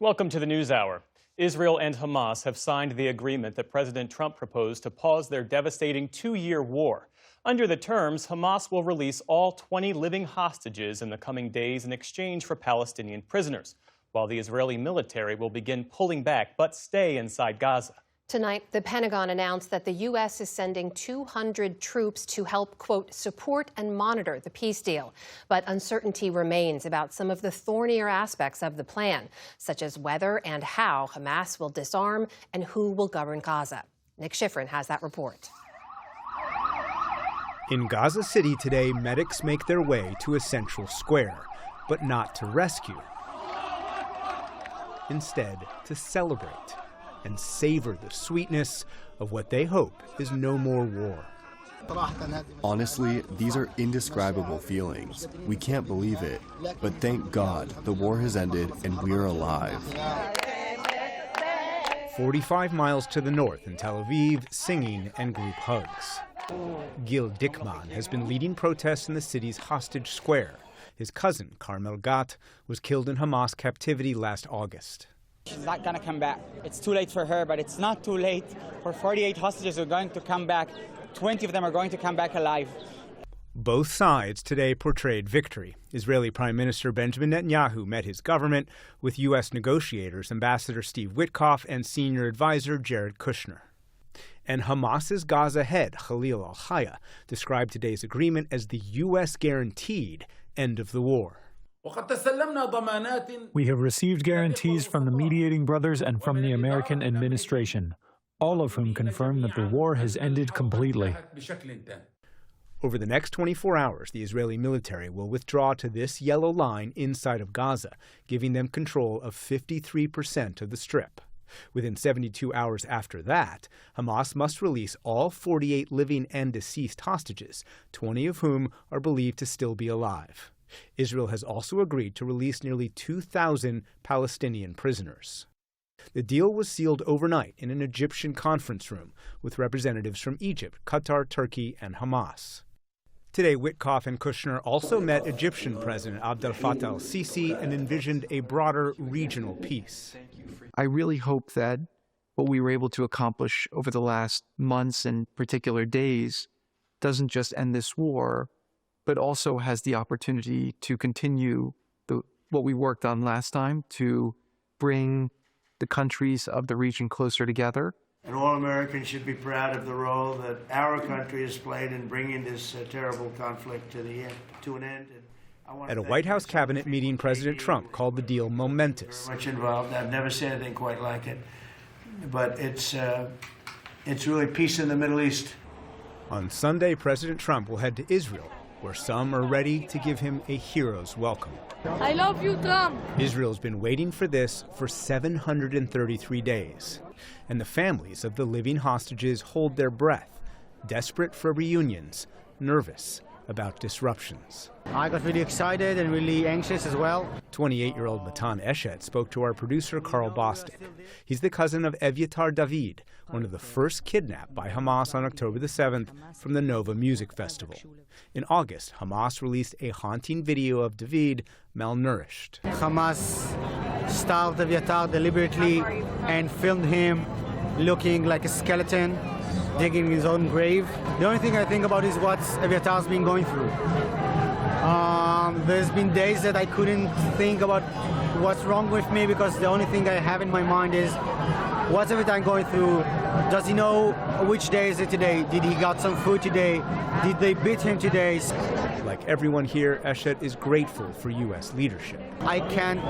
Welcome to the NewsHour. Israel and Hamas have signed the agreement that President Trump proposed to pause their devastating two-year war. Under the terms, Hamas will release all 20 living hostages in the coming days in exchange for Palestinian prisoners, while the Israeli military will begin pulling back but stay inside Gaza. Tonight, the Pentagon announced that the U.S. is sending 200 troops to help, quote, support and monitor the peace deal. But uncertainty remains about some of the thornier aspects of the plan, such as whether and how Hamas will disarm and who will govern Gaza. Nick Schifrin has that report. In Gaza City today, medics make their way to a central square, but not to rescue. Instead, to celebrate and savor the sweetness of what they hope is no more war. Honestly, these are indescribable feelings. We can't believe it, but thank God the war has ended and we're alive. 45 miles to the north in Tel Aviv, singing and group hugs. Gil Dickman has been leading protests in the city's hostage square. His cousin, Carmel Gat, was killed in Hamas captivity last August. She's not going to come back. It's too late for her, but it's not too late for 48 hostages who are going to come back. 20 of them are going to come back alive. Both sides today portrayed victory. Israeli Prime Minister Benjamin Netanyahu met his government with U.S. negotiators Ambassador Steve Witkoff and senior advisor Jared Kushner. And Hamas's Gaza head, Khalil al-Hayya, described today's agreement as the U.S. guaranteed end of the war. We have received guarantees from the mediating brothers and from the American administration, all of whom confirm that the war has ended completely. Over the next 24 hours, the Israeli military will withdraw to this yellow line inside of Gaza, giving them control of 53% of the Strip. Within 72 hours after that, Hamas must release all 48 living and deceased hostages, 20 of whom are believed to still be alive. Israel has also agreed to release nearly 2,000 Palestinian prisoners. The deal was sealed overnight in an Egyptian conference room with representatives from Egypt, Qatar, Turkey, and Hamas. Today, Witkoff and Kushner also met Egyptian President Abdel Fattah al-Sisi and envisioned a broader regional peace. I really hope that what we were able to accomplish over the last months and particular days doesn't just end this war, but also has the opportunity to continue what we worked on last time, to bring the countries of the region closer together. And all Americans should be proud of the role that our country has played in bringing this terrible conflict to an end. At a White House cabinet meeting, President Trump called the deal momentous. Very much involved. I've never seen anything quite like it. But it's really peace in the Middle East. On Sunday, President Trump will head to Israel, where some are ready to give him a hero's welcome. I love you, Trump. Israel's been waiting for this for 733 days. And the families of the living hostages hold their breath, desperate for reunions, nervous about disruptions. I got really excited and really anxious as well. 28-year-old Matan Eshet spoke to our producer Carl Bostic. He's the cousin of Evyatar David, one of the first kidnapped by Hamas on October the 7th from the Nova Music Festival. In August, Hamas released a haunting video of David malnourished. Hamas starved Evyatar deliberately and filmed him looking like a skeleton, digging his own grave. The only thing I think about is what Evyatar's been going through. There's been days that I couldn't think about what's wrong with me because the only thing I have in my mind is what's Evyatar going through? Does he know which day is it today? Did he got some food today? Did they beat him today? Like everyone here, Eshet is grateful for U.S. leadership. I can't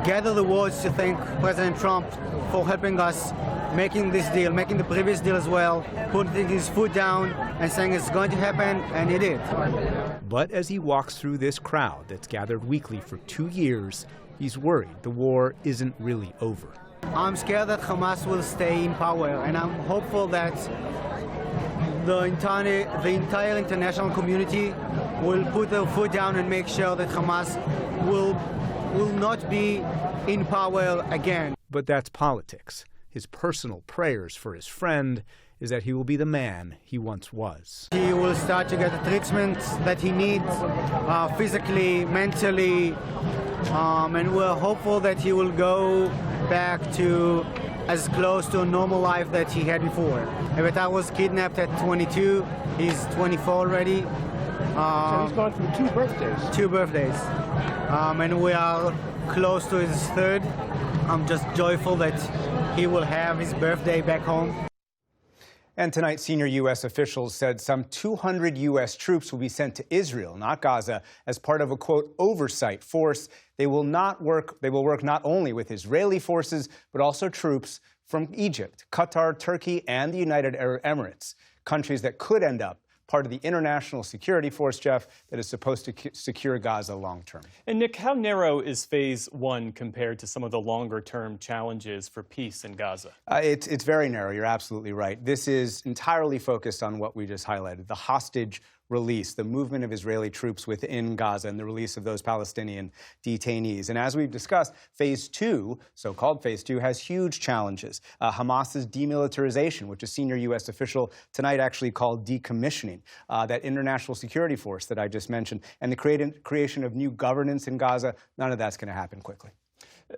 gather the words to thank President Trump for helping us making this deal, making the previous deal as well, putting his foot down and saying it's going to happen, and it did. But as he walks through this crowd that's gathered weekly for 2 years, he's worried the war isn't really over. I'm scared that Hamas will stay in power, and I'm hopeful that the entire international community will put their foot down and make sure that Hamas will not be in power again. But that's politics. His personal prayers for his friend is that he will be the man he once was. He will start to get the treatment that he needs, physically, mentally, and we're hopeful that he will go back to as close to a normal life that he had before. Evitar was kidnapped at 22. He's 24 already. So he's gone through 2 birthdays. 2 birthdays. And we are close to his 3rd. I'm just joyful that he will have his birthday back home. And tonight, senior U.S. officials said some 200 U.S. troops will be sent to Israel, not Gaza, as part of a, quote, oversight force. They will work not only with Israeli forces, but also troops from Egypt, Qatar, Turkey, and the United Arab Emirates, countries that could end up part of the international security force, Jeff, that is supposed to secure Gaza long term. And Nick, how narrow is Phase 1 compared to some of the longer-term challenges for peace in Gaza? It's very narrow. You're absolutely right. This is entirely focused on what we just highlighted, the hostage release, the movement of Israeli troops within Gaza, and the release of those Palestinian detainees. And as we've discussed, Phase 2, so-called Phase 2, has huge challenges. Hamas's demilitarization, which a senior U.S. official tonight actually called decommissioning, that international security force that I just mentioned, and the creation of new governance in Gaza. None of that's going to happen quickly.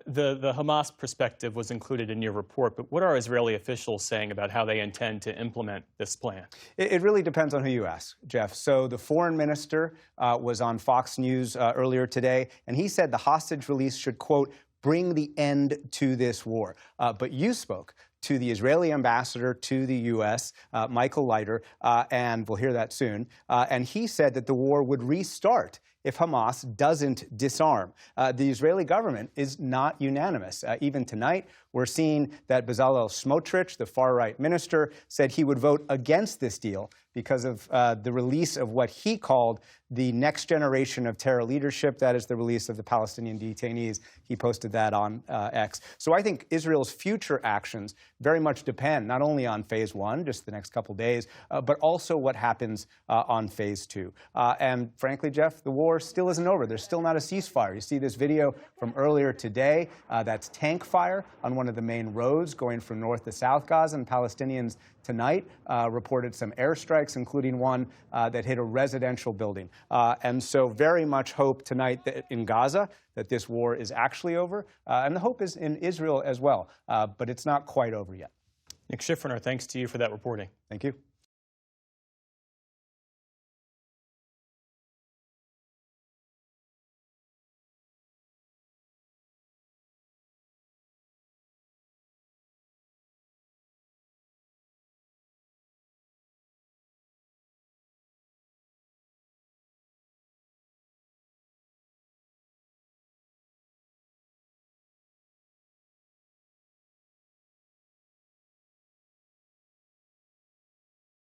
The Hamas perspective was included in your report, but what are Israeli officials saying about how they intend to implement this plan? It really depends on who you ask, Jeff. So the foreign minister was on Fox News earlier today, and he said the hostage release should, quote, bring the end to this war. But you spoke to the Israeli ambassador to the U.S., Michael Leiter, and we'll hear that soon, and he said that the war would restart if Hamas doesn't disarm. The Israeli government is not unanimous. Even tonight, we're seeing that Bezalel Smotrich, the far-right minister, said he would vote against this deal because of the release of what he called the next generation of terror leadership. That is the release of the Palestinian detainees. He posted that on X. So I think Israel's future actions very much depend not only on Phase 1, just the next couple days, but also what happens on Phase 2. And frankly, Jeff, the war still isn't over. There's still not a ceasefire. You see this video from earlier today. That's tank fire on one of the main roads going from north to south Gaza, and Palestinians tonight reported some airstrikes, including one that hit a residential building. And so very much hope tonight that in Gaza that this war is actually over. And the hope is in Israel as well. But it's not quite over yet. Nick Schifferner, thanks to you for that reporting. Thank you.